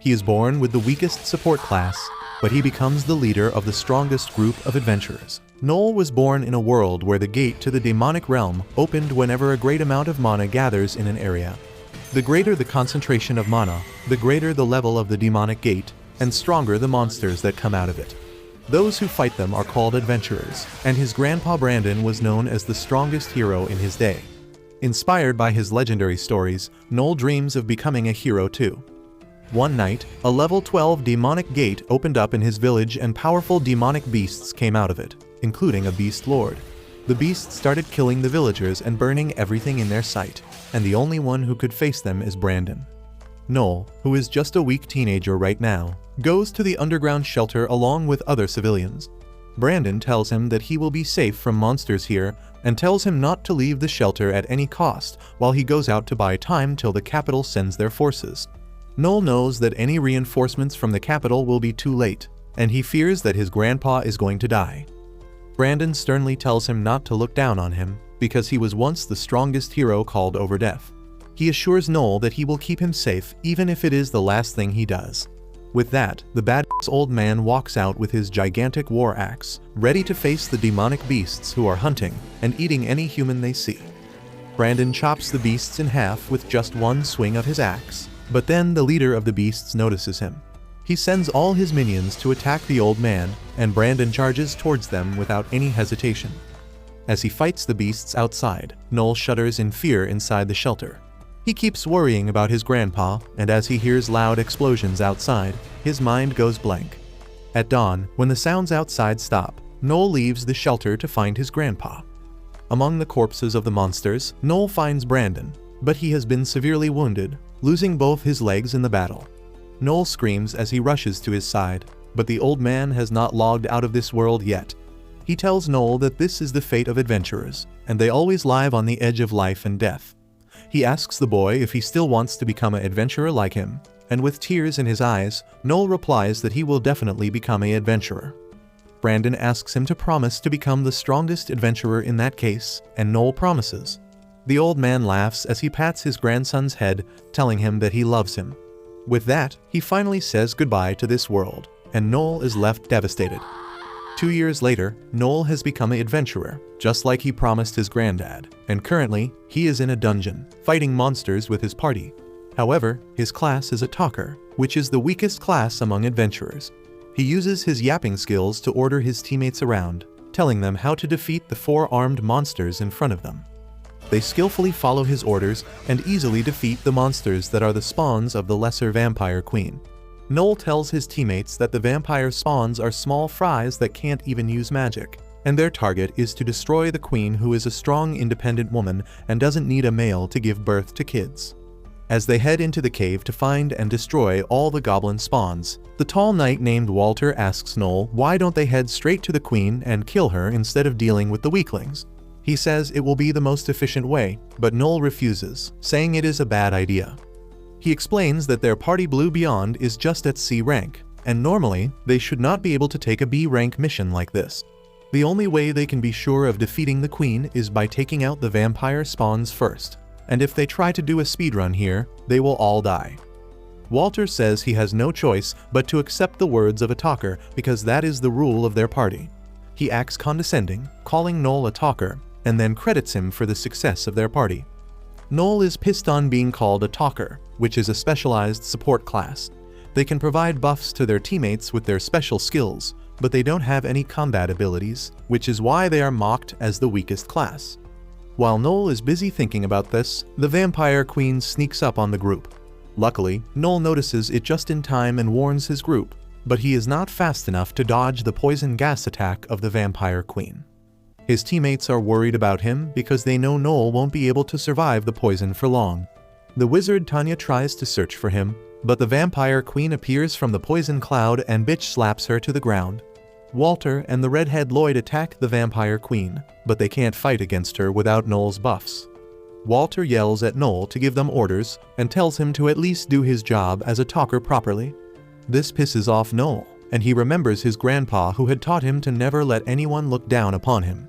He is born with the weakest support class, but he becomes the leader of the strongest group of adventurers. Noel was born in a world where the gate to the demonic realm opened whenever a great amount of mana gathers in an area. The greater the concentration of mana, the greater the level of the demonic gate, and stronger the monsters that come out of it. Those who fight them are called adventurers, and his grandpa Brandon was known as the strongest hero in his day. Inspired by his legendary stories, Noel dreams of becoming a hero too. One night, a level 12 demonic gate opened up in his village and powerful demonic beasts came out of it, including a beast lord. The beasts started killing the villagers and burning everything in their sight, and the only one who could face them is Brandon. Noel, who is just a weak teenager right now, goes to the underground shelter along with other civilians. Brandon tells him that he will be safe from monsters here and tells him not to leave the shelter at any cost while he goes out to buy time till the capital sends their forces. Noel knows that any reinforcements from the capital will be too late, and he fears that his grandpa is going to die. Brandon sternly tells him not to look down on him, because he was once the strongest hero called Overdeath. He assures Noel that he will keep him safe even if it is the last thing he does. With that, the badass old man walks out with his gigantic war axe, ready to face the demonic beasts who are hunting and eating any human they see. Brandon chops the beasts in half with just one swing of his axe, but then the leader of the beasts notices him. He sends all his minions to attack the old man, and Brandon charges towards them without any hesitation. As he fights the beasts outside, Noel shudders in fear inside the shelter. He keeps worrying about his grandpa, and as he hears loud explosions outside, his mind goes blank. At dawn, when the sounds outside stop, Noel leaves the shelter to find his grandpa. Among the corpses of the monsters, Noel finds Brandon, but he has been severely wounded, losing both his legs in the battle. Noel screams as he rushes to his side, but the old man has not logged out of this world yet. He tells Noel that this is the fate of adventurers, and they always live on the edge of life and death. He asks the boy if he still wants to become an adventurer like him, and with tears in his eyes, Noel replies that he will definitely become an adventurer. Brandon asks him to promise to become the strongest adventurer in that case, and Noel promises. The old man laughs as he pats his grandson's head, telling him that he loves him. With that, he finally says goodbye to this world, and Noel is left devastated. 2 years later, Noel has become an adventurer, just like he promised his granddad, and currently, he is in a dungeon, fighting monsters with his party. However, his class is a talker, which is the weakest class among adventurers. He uses his yapping skills to order his teammates around, telling them how to defeat the 4 armed monsters in front of them. They skillfully follow his orders and easily defeat the monsters that are the spawns of the lesser vampire queen. Noel tells his teammates that the vampire spawns are small fries that can't even use magic, and their target is to destroy the queen, who is a strong independent woman and doesn't need a male to give birth to kids. As they head into the cave to find and destroy all the goblin spawns, the tall knight named Walter asks Noel why don't they head straight to the queen and kill her instead of dealing with the weaklings. He says it will be the most efficient way, but Noel refuses, saying it is a bad idea. He explains that their party Blue Beyond is just at C rank, and normally, they should not be able to take a B rank mission like this. The only way they can be sure of defeating the queen is by taking out the vampire spawns first, and if they try to do a speedrun here, they will all die. Walter says he has no choice but to accept the words of a talker because that is the rule of their party. He acts condescending, calling Noel a talker, and then credits him for the success of their party. Noel is pissed on being called a talker, which is a specialized support class. They can provide buffs to their teammates with their special skills, but they don't have any combat abilities, which is why they are mocked as the weakest class. While Noel is busy thinking about this, the vampire queen sneaks up on the group. Luckily, Noel notices it just in time and warns his group, but he is not fast enough to dodge the poison gas attack of the vampire queen. His teammates are worried about him because they know Noel won't be able to survive the poison for long. The wizard Tanya tries to search for him, but the vampire queen appears from the poison cloud and bitch slaps her to the ground. Walter and the redhead Lloyd attack the vampire queen, but they can't fight against her without Noel's buffs. Walter yells at Noel to give them orders and tells him to at least do his job as a talker properly. This pisses off Noel, and he remembers his grandpa who had taught him to never let anyone look down upon him.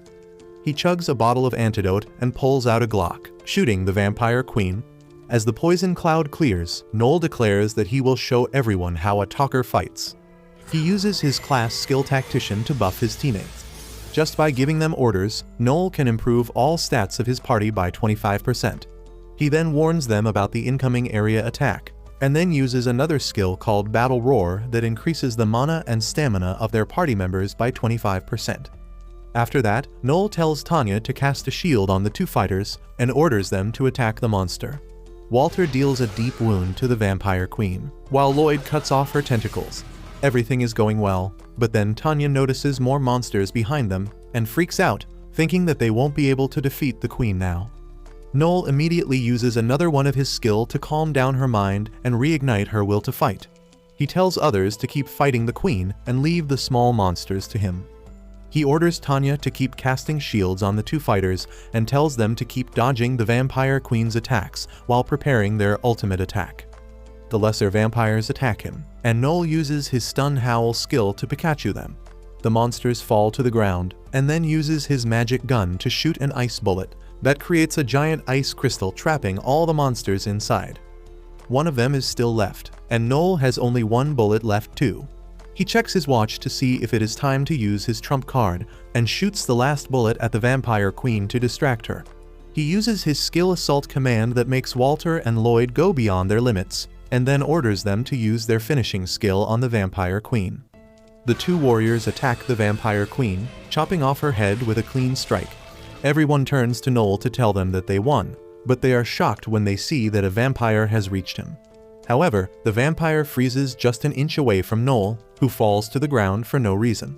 He chugs a bottle of antidote and pulls out a Glock, shooting the vampire queen. As the poison cloud clears, Noel declares that he will show everyone how a talker fights. He uses his class skill tactician to buff his teammates. Just by giving them orders, Noel can improve all stats of his party by 25%. He then warns them about the incoming area attack, and then uses another skill called Battle Roar that increases the mana and stamina of their party members by 25%. After that, Noel tells Tanya to cast a shield on the two fighters and orders them to attack the monster. Walter deals a deep wound to the Vampire Queen, while Lloyd cuts off her tentacles. Everything is going well, but then Tanya notices more monsters behind them and freaks out, thinking that they won't be able to defeat the Queen now. Noel immediately uses another one of his skill to calm down her mind and reignite her will to fight. He tells others to keep fighting the Queen and leave the small monsters to him. He orders Tanya to keep casting shields on the two fighters and tells them to keep dodging the Vampire Queen's attacks while preparing their ultimate attack. The lesser vampires attack him, and Noel uses his Stun Howl skill to Pikachu them. The monsters fall to the ground, and then uses his magic gun to shoot an ice bullet that creates a giant ice crystal trapping all the monsters inside. One of them is still left, and Noel has only one bullet left too. He checks his watch to see if it is time to use his trump card, and shoots the last bullet at the Vampire Queen to distract her. He uses his skill assault command that makes Walter and Lloyd go beyond their limits, and then orders them to use their finishing skill on the Vampire Queen. The two warriors attack the Vampire Queen, chopping off her head with a clean strike. Everyone turns to Noel to tell them that they won, but they are shocked when they see that a vampire has reached him. However, the vampire freezes just an inch away from Noel, who falls to the ground for no reason.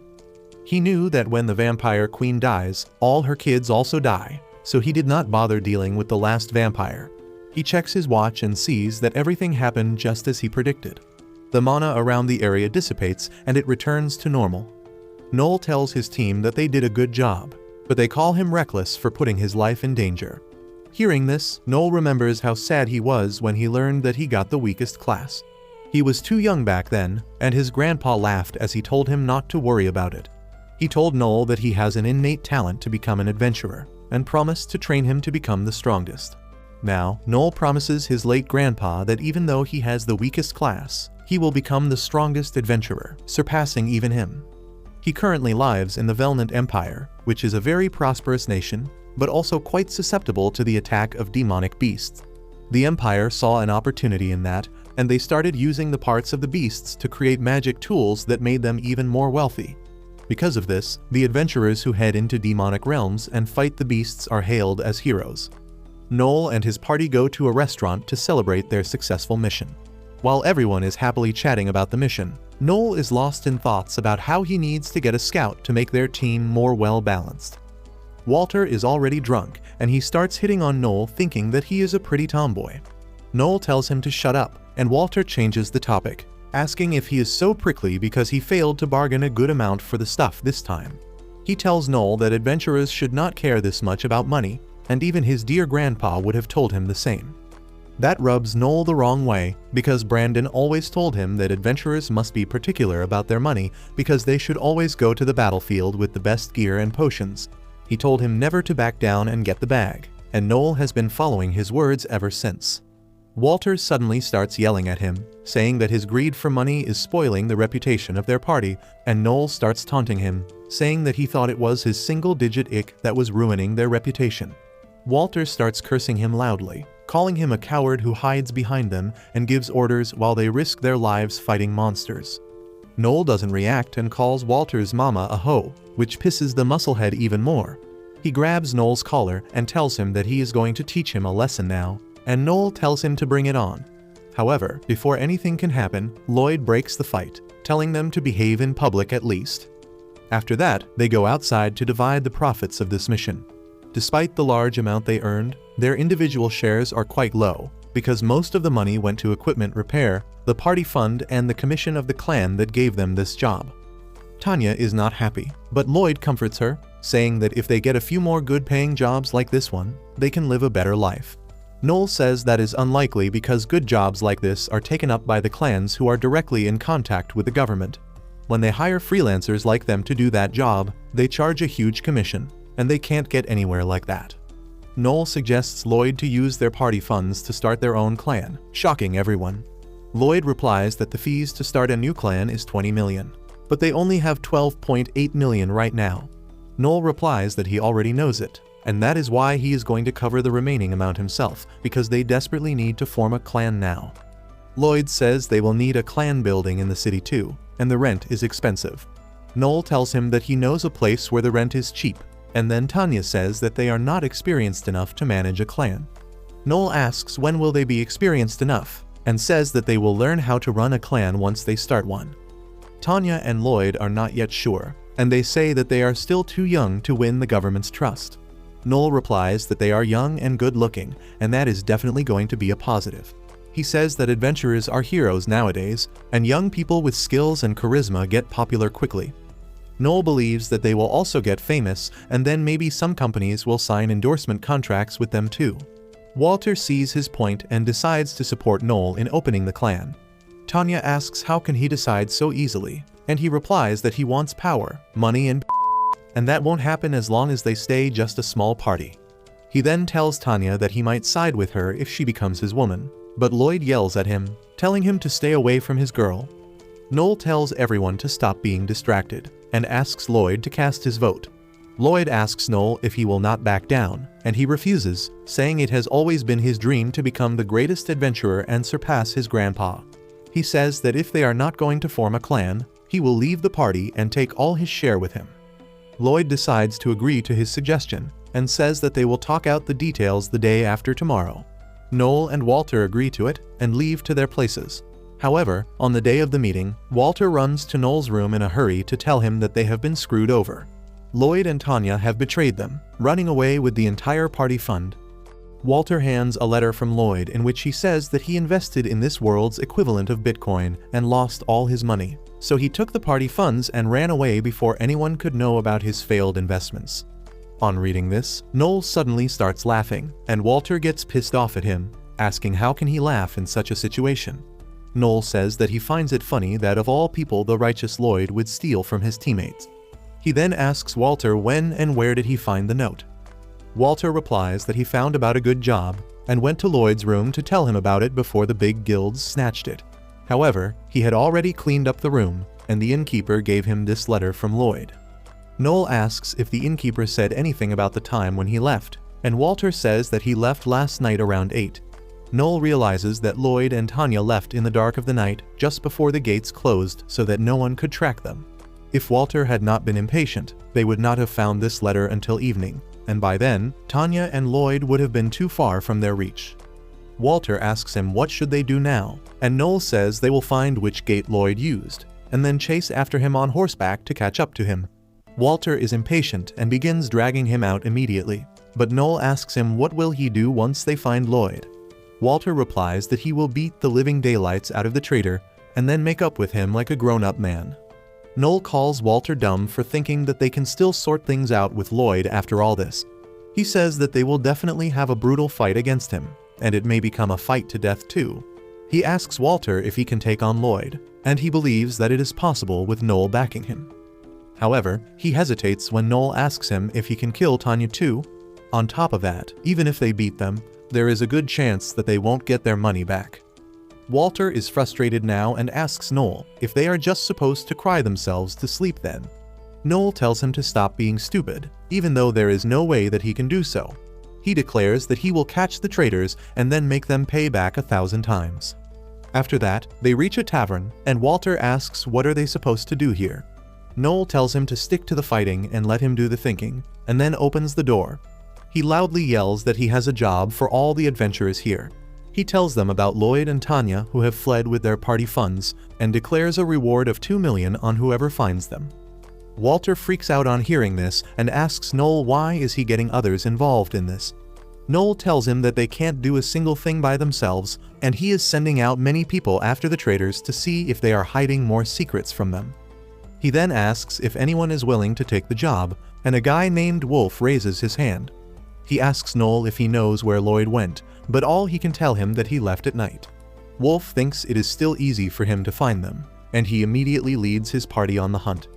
He knew that when the Vampire Queen dies, all her kids also die, so he did not bother dealing with the last vampire. He checks his watch and sees that everything happened just as he predicted. The mana around the area dissipates and it returns to normal. Noel tells his team that they did a good job, but they call him reckless for putting his life in danger. Hearing this, Noel remembers how sad he was when he learned that he got the weakest class. He was too young back then, and his grandpa laughed as he told him not to worry about it. He told Noel that he has an innate talent to become an adventurer, and promised to train him to become the strongest. Now, Noel promises his late grandpa that even though he has the weakest class, he will become the strongest adventurer, surpassing even him. He currently lives in the Velnant Empire, which is a very prosperous nation, but also quite susceptible to the attack of demonic beasts. The Empire saw an opportunity in that, and they started using the parts of the beasts to create magic tools that made them even more wealthy. Because of this, the adventurers who head into demonic realms and fight the beasts are hailed as heroes. Noel and his party go to a restaurant to celebrate their successful mission. While everyone is happily chatting about the mission, Noel is lost in thoughts about how he needs to get a scout to make their team more well-balanced. Walter is already drunk, and he starts hitting on Noel thinking that he is a pretty tomboy. Noel tells him to shut up, and Walter changes the topic, asking if he is so prickly because he failed to bargain a good amount for the stuff this time. He tells Noel that adventurers should not care this much about money, and even his dear grandpa would have told him the same. That rubs Noel the wrong way, because Brandon always told him that adventurers must be particular about their money because they should always go to the battlefield with the best gear and potions. He told him never to back down and get the bag, and Noel has been following his words ever since. Walter suddenly starts yelling at him, saying that his greed for money is spoiling the reputation of their party, and Noel starts taunting him, saying that he thought it was his single-digit ick that was ruining their reputation. Walter starts cursing him loudly, calling him a coward who hides behind them and gives orders while they risk their lives fighting monsters. Noel doesn't react and calls Walter's mama a hoe, which pisses the musclehead even more. He grabs Noel's collar and tells him that he is going to teach him a lesson now, and Noel tells him to bring it on. However, before anything can happen, Lloyd breaks the fight, telling them to behave in public at least. After that, they go outside to divide the profits of this mission. Despite the large amount they earned, their individual shares are quite low, because most of the money went to equipment repair, the party fund, and the commission of the clan that gave them this job. Tanya is not happy, but Lloyd comforts her, saying that if they get a few more good-paying jobs like this one, they can live a better life. Noel says that is unlikely because good jobs like this are taken up by the clans who are directly in contact with the government. When they hire freelancers like them to do that job, they charge a huge commission, and they can't get anywhere like that. Noel suggests Lloyd to use their party funds to start their own clan, shocking everyone. Lloyd replies that the fees to start a new clan is 20 million, but they only have 12.8 million right now. Noel replies that he already knows it, and that is why he is going to cover the remaining amount himself, because they desperately need to form a clan now. Lloyd says they will need a clan building in the city too, and the rent is expensive. Noel tells him that he knows a place where the rent is cheap, and then Tanya says that they are not experienced enough to manage a clan. Noel asks when will they be experienced enough, and says that they will learn how to run a clan once they start one. Tanya and Lloyd are not yet sure, and they say that they are still too young to win the government's trust. Noel replies that they are young and good-looking, and that is definitely going to be a positive. He says that adventurers are heroes nowadays, and young people with skills and charisma get popular quickly. Noel believes that they will also get famous, and then maybe some companies will sign endorsement contracts with them too. Walter sees his point and decides to support Noel in opening the clan. Tanya asks how can he decide so easily, and he replies that he wants power, money and that won't happen as long as they stay just a small party. He then tells Tanya that he might side with her if she becomes his woman, but Lloyd yells at him, telling him to stay away from his girl. Noel tells everyone to stop being distracted, and asks Lloyd to cast his vote. Lloyd asks Noel if he will not back down, and he refuses, saying it has always been his dream to become the greatest adventurer and surpass his grandpa. He says that if they are not going to form a clan, he will leave the party and take all his share with him. Lloyd decides to agree to his suggestion, and says that they will talk out the details the day after tomorrow. Noel and Walter agree to it, and leave to their places. However, on the day of the meeting, Walter runs to Noel's room in a hurry to tell him that they have been screwed over. Lloyd and Tanya have betrayed them, running away with the entire party fund. Walter hands a letter from Lloyd in which he says that he invested in this world's equivalent of Bitcoin and lost all his money, so he took the party funds and ran away before anyone could know about his failed investments. On reading this, Noel suddenly starts laughing, and Walter gets pissed off at him, asking how can he laugh in such a situation. Noel says that he finds it funny that of all people the righteous Lloyd would steal from his teammates. He then asks Walter when and where did he find the note. Walter replies that he found about a good job, and went to Lloyd's room to tell him about it before the big guilds snatched it. However, he had already cleaned up the room, and the innkeeper gave him this letter from Lloyd. Noel asks if the innkeeper said anything about the time when he left, and Walter says that he left last night around 8. Noel realizes that Lloyd and Tanya left in the dark of the night just before the gates closed so that no one could track them. If Walter had not been impatient, they would not have found this letter until evening, and by then, Tanya and Lloyd would have been too far from their reach. Walter asks him what should they do now, and Noel says they will find which gate Lloyd used, and then chase after him on horseback to catch up to him. Walter is impatient and begins dragging him out immediately, but Noel asks him what will he do once they find Lloyd. Walter replies that he will beat the living daylights out of the traitor and then make up with him like a grown-up man. Noel calls Walter dumb for thinking that they can still sort things out with Lloyd after all this. He says that they will definitely have a brutal fight against him, and it may become a fight to death too. He asks Walter if he can take on Lloyd, and he believes that it is possible with Noel backing him. However, he hesitates when Noel asks him if he can kill Tanya too. On top of that, even if they beat them, there is a good chance that they won't get their money back. Walter is frustrated now and asks Noel if they are just supposed to cry themselves to sleep then. Noel tells him to stop being stupid, even though there is no way that he can do so. He declares that he will catch the traitors and then make them pay back 1,000 times. After that, they reach a tavern, and Walter asks what are they supposed to do here. Noel tells him to stick to the fighting and let him do the thinking, and then opens the door. He loudly yells that he has a job for all the adventurers here. He tells them about Lloyd and Tanya who have fled with their party funds and declares a reward of 2 million on whoever finds them. Walter freaks out on hearing this and asks Noel why is he getting others involved in this. Noel tells him that they can't do a single thing by themselves, and he is sending out many people after the traitors to see if they are hiding more secrets from them. He then asks if anyone is willing to take the job, and a guy named Wolf raises his hand. He asks Noel if he knows where Lloyd went, but all he can tell him that he left at night. Wolf thinks it is still easy for him to find them, and he immediately leads his party on the hunt.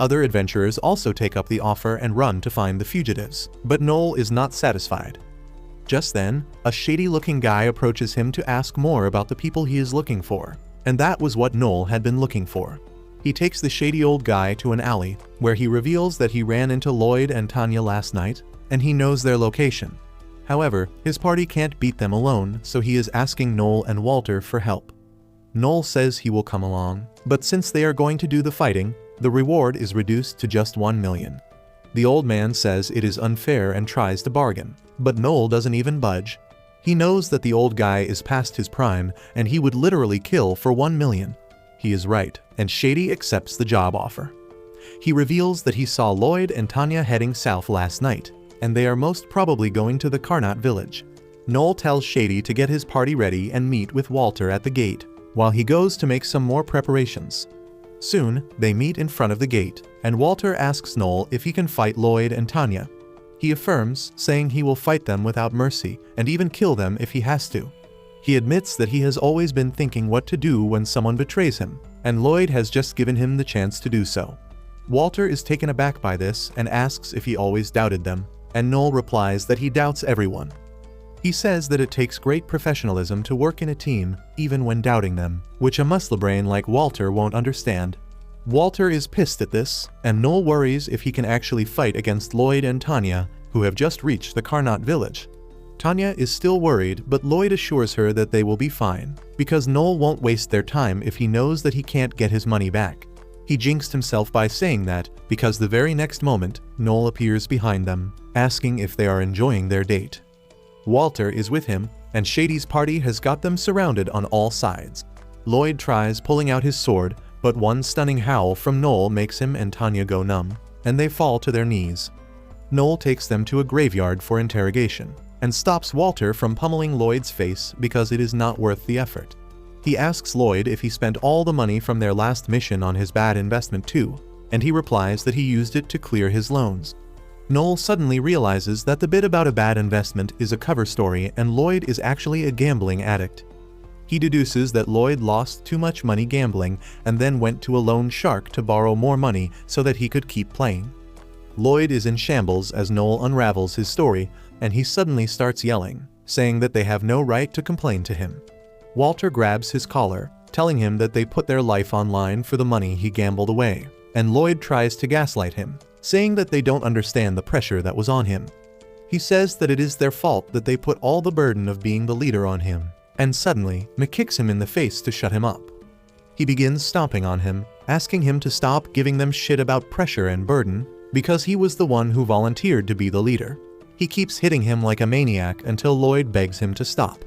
Other adventurers also take up the offer and run to find the fugitives, but Noel is not satisfied. Just then, a shady-looking guy approaches him to ask more about the people he is looking for, and that was what Noel had been looking for. He takes the shady old guy to an alley, where he reveals that he ran into Lloyd and Tanya last night, and he knows their location. However, his party can't beat them alone, so he is asking Noel and Walter for help. Noel says he will come along, but since they are going to do the fighting, the reward is reduced to just 1 million. The old man says it is unfair and tries to bargain, but Noel doesn't even budge. He knows that the old guy is past his prime, and he would literally kill for 1 million. He is right, and Shady accepts the job offer. He reveals that he saw Lloyd and Tanya heading south last night, and they are most probably going to the Carnot village. Noel tells Shady to get his party ready and meet with Walter at the gate, while he goes to make some more preparations. Soon, they meet in front of the gate, and Walter asks Noel if he can fight Lloyd and Tanya. He affirms, saying he will fight them without mercy, and even kill them if he has to. He admits that he has always been thinking what to do when someone betrays him, and Lloyd has just given him the chance to do so. Walter is taken aback by this and asks if he always doubted them, and Noel replies that he doubts everyone. He says that it takes great professionalism to work in a team, even when doubting them, which a muscle brain like Walter won't understand. Walter is pissed at this, and Noel worries if he can actually fight against Lloyd and Tanya, who have just reached the Carnot village. Tanya is still worried, but Lloyd assures her that they will be fine, because Noel won't waste their time if he knows that he can't get his money back. He jinxed himself by saying that, because the very next moment, Noel appears behind them, asking if they are enjoying their date. Walter is with him, and Shady's party has got them surrounded on all sides. Lloyd tries pulling out his sword, but one stunning howl from Noel makes him and Tanya go numb, and they fall to their knees. Noel takes them to a graveyard for interrogation, and stops Walter from pummeling Lloyd's face because it is not worth the effort. He asks Lloyd if he spent all the money from their last mission on his bad investment too, and he replies that he used it to clear his loans. Noel suddenly realizes that the bit about a bad investment is a cover story and Lloyd is actually a gambling addict. He deduces that Lloyd lost too much money gambling and then went to a loan shark to borrow more money so that he could keep playing. Lloyd is in shambles as Noel unravels his story, and he suddenly starts yelling, saying that they have no right to complain to him. Walter grabs his collar, telling him that they put their life on line for the money he gambled away, and Lloyd tries to gaslight him, saying that they don't understand the pressure that was on him. He says that it is their fault that they put all the burden of being the leader on him, and suddenly, Mick kicks him in the face to shut him up. He begins stomping on him, asking him to stop giving them shit about pressure and burden, because he was the one who volunteered to be the leader. He keeps hitting him like a maniac until Lloyd begs him to stop.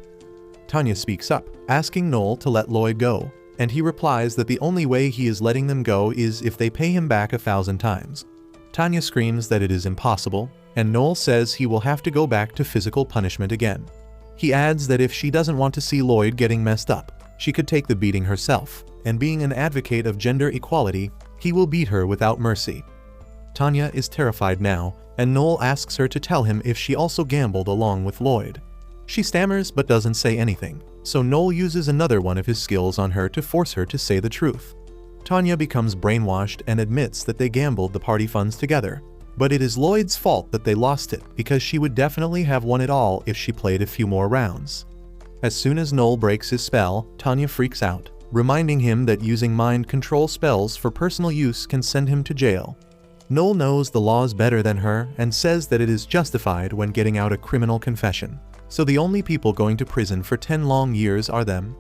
Tanya speaks up, asking Noel to let Lloyd go, and he replies that the only way he is letting them go is if they pay him back 1,000 times. Tanya screams that it is impossible, and Noel says he will have to go back to physical punishment again. He adds that if she doesn't want to see Lloyd getting messed up, she could take the beating herself, and being an advocate of gender equality, he will beat her without mercy. Tanya is terrified now, and Noel asks her to tell him if she also gambled along with Lloyd. She stammers but doesn't say anything, so Noel uses another one of his skills on her to force her to say the truth. Tanya becomes brainwashed and admits that they gambled the party funds together, but it is Lloyd's fault that they lost it because she would definitely have won it all if she played a few more rounds. As soon as Noel breaks his spell, Tanya freaks out, reminding him that using mind control spells for personal use can send him to jail. Noel knows the laws better than her and says that it is justified when getting out a criminal confession, so the only people going to prison for 10 long years are them.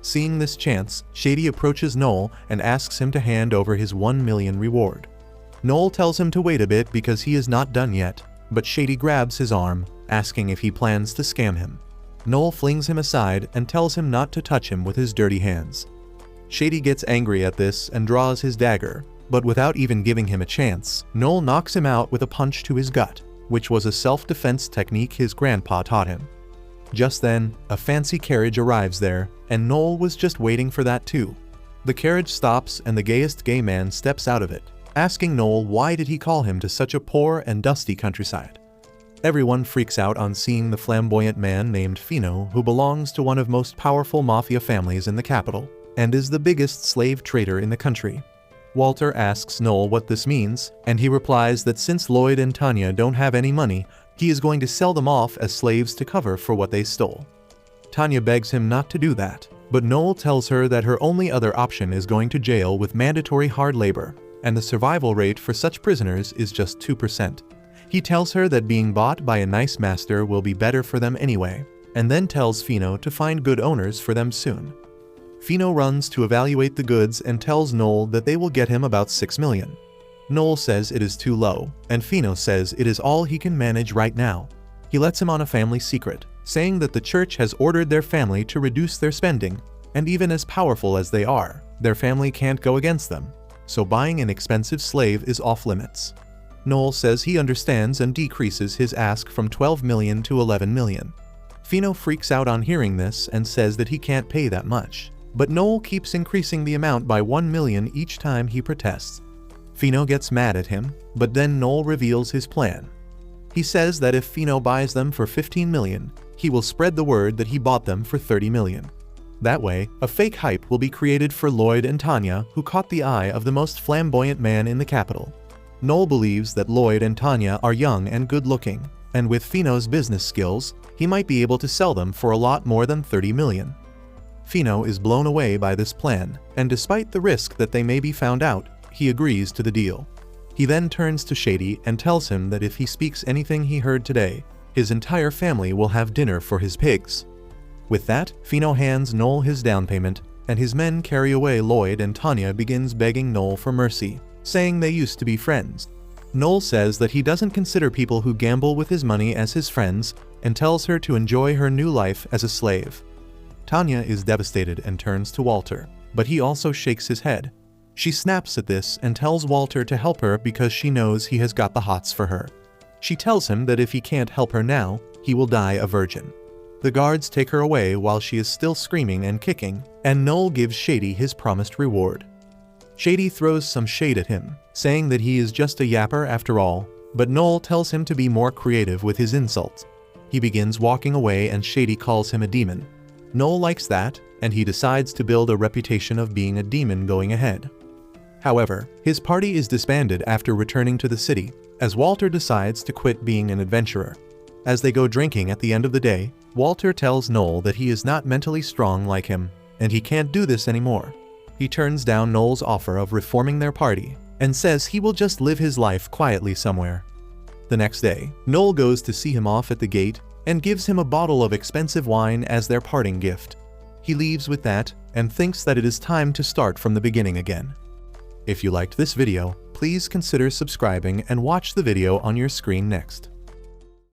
Seeing this chance, Shady approaches Noel and asks him to hand over his 1 million reward. Noel tells him to wait a bit because he is not done yet, but Shady grabs his arm, asking if he plans to scam him. Noel flings him aside and tells him not to touch him with his dirty hands. Shady gets angry at this and draws his dagger, but without even giving him a chance, Noel knocks him out with a punch to his gut, which was a self-defense technique his grandpa taught him. Just then, a fancy carriage arrives there, and Noel was just waiting for that too. The carriage stops and the gayest gay man steps out of it, asking Noel why did he call him to such a poor and dusty countryside. Everyone freaks out on seeing the flamboyant man named Fino, who belongs to one of most powerful mafia families in the capital, and is the biggest slave trader in the country. Walter asks Noel what this means, and he replies that since Lloyd and Tanya don't have any money, he is going to sell them off as slaves to cover for what they stole. Tanya begs him not to do that, but Noel tells her that her only other option is going to jail with mandatory hard labor, and the survival rate for such prisoners is just 2%. He tells her that being bought by a nice master will be better for them anyway, and then tells Fino to find good owners for them soon. Fino runs to evaluate the goods and tells Noel that they will get him about 6 million. Noel says it is too low, and Fino says it is all he can manage right now. He lets him on a family secret, saying that the church has ordered their family to reduce their spending, and even as powerful as they are, their family can't go against them, so buying an expensive slave is off limits. Noel says he understands and decreases his ask from 12 million to 11 million. Fino freaks out on hearing this and says that he can't pay that much, but Noel keeps increasing the amount by 1 million each time he protests. Fino gets mad at him, but then Noel reveals his plan. He says that if Fino buys them for 15 million, he will spread the word that he bought them for 30 million. That way, a fake hype will be created for Lloyd and Tanya, who caught the eye of the most flamboyant man in the capital. Noel believes that Lloyd and Tanya are young and good-looking, and with Fino's business skills, he might be able to sell them for a lot more than 30 million. Fino is blown away by this plan, and despite the risk that they may be found out, he agrees to the deal. He then turns to Shady and tells him that if he speaks anything he heard today, his entire family will have dinner for his pigs. With that, Fino hands Noel his down payment, and his men carry away Lloyd, and Tanya begins begging Noel for mercy, saying they used to be friends. Noel says that he doesn't consider people who gamble with his money as his friends, and tells her to enjoy her new life as a slave. Tanya is devastated and turns to Walter, but he also shakes his head. She snaps at this and tells Walter to help her because she knows he has got the hots for her. She tells him that if he can't help her now, he will die a virgin. The guards take her away while she is still screaming and kicking, and Noel gives Shady his promised reward. Shady throws some shade at him, saying that he is just a yapper after all, but Noel tells him to be more creative with his insults. He begins walking away and Shady calls him a demon. Noel likes that, and he decides to build a reputation of being a demon going ahead. However, his party is disbanded after returning to the city, as Walter decides to quit being an adventurer. As they go drinking at the end of the day, Walter tells Noel that he is not mentally strong like him, and he can't do this anymore. He turns down Noel's offer of reforming their party, and says he will just live his life quietly somewhere. The next day, Noel goes to see him off at the gate, and gives him a bottle of expensive wine as their parting gift. He leaves with that, and thinks that it is time to start from the beginning again. If you liked this video, please consider subscribing and watch the video on your screen next.